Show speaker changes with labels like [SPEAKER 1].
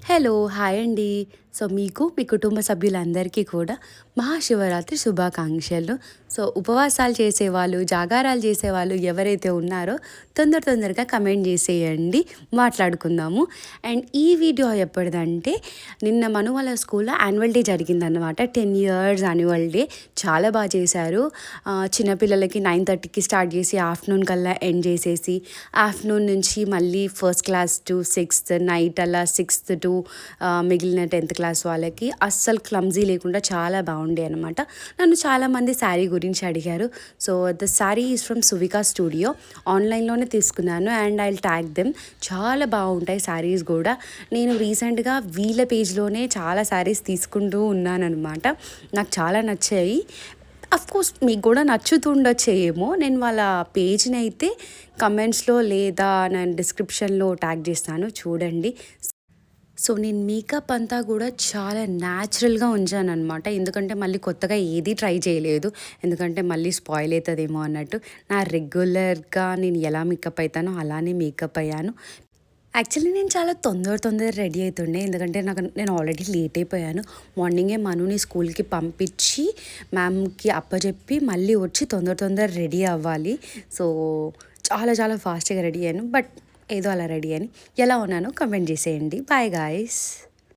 [SPEAKER 1] Hello! Hi అండి. So, మీకు, మీ కుటుంబ సభ్యులందరికీ కూడా మహాశివరాత్రి శుభాకాంక్షలు. సో, ఉపవాసాలు చేసేవాళ్ళు, జాగారాలు చేసేవాళ్ళు ఎవరైతే ఉన్నారో తొందరగా కమెంట్ చేసేయండి. మాట్లాడుకుందాము. అండ్ ఈ వీడియో ఎప్పటిదంటే నిన్న మను వాళ్ళ స్కూల్‌లో యాన్యువల్ డే జరిగిందనమాట. 10 ఇయర్స్ యాన్యువల్ డే. చాలా బాగా చేశారు. చిన్నపిల్లలకి 9:30కి స్టార్ట్ చేసి ఆఫ్టర్‌నూన్ కల్లా ఎండ్ చేసేసి, ఆఫ్టర్‌నూన్ నుంచి మళ్ళీ ఫస్ట్ క్లాస్ టు 6థ్, నైట్ అలా 6థ్ టు మిగిలిన 10థ్ క్లాస్ వాళ్ళకి అస్సలు క్లమ్జీ లేకుండా చాలా బాగుండే అనమాట. నన్ను చాలామంది శారీ గురించి అడిగారు. So the sari is from Suvika studio. ఆన్లైన్లోనే తీసుకున్నాను and I will tag them. చాలా బాగుంటాయి శారీస్ కూడా. నేను రీసెంట్గా వీళ్ళ పేజ్లోనే చాలా శారీస్ తీసుకుంటూ ఉన్నానన్నమాట. నాకు చాలా నచ్చాయి. అఫ్కోర్స్ మీకు కూడా నచ్చుతుండొచ్చేమో. నేను వాళ్ళ పేజ్ని అయితే కమెంట్స్లో లేదా నేను డిస్క్రిప్షన్లో ట్యాగ్ చేస్తాను, చూడండి. సో నేను మేకప్ అంతా కూడా చాలా న్యాచురల్గా ఉంచానన్నమాట. ఎందుకంటే మళ్ళీ కొత్తగా ఏది ట్రై చేయలేదు. ఎందుకంటే మళ్ళీ స్పాయిల్ అవుతుందేమో అన్నట్టు. నా రెగ్యులర్గా నేను ఎలా మేకప్ అవుతానో అలానే మేకప్ అయ్యాను. యాక్చువల్లీ నేను చాలా తొందర రెడీ అవుతుండే. ఎందుకంటే నేను ఆల్రెడీ లేట్ అయిపోయాను. మార్నింగే మనుని స్కూల్కి పంపించి మ్యామ్కి అప్పచెప్పి మళ్ళీ వచ్చి తొందర రెడీ అవ్వాలి. సో చాలా ఫాస్ట్గా రెడీ అయ్యాను. బట్ ఏదో అలా రెడీ అని. ఎలా ఉన్నానో కమెంట్ చేసేయండి. Bye guys.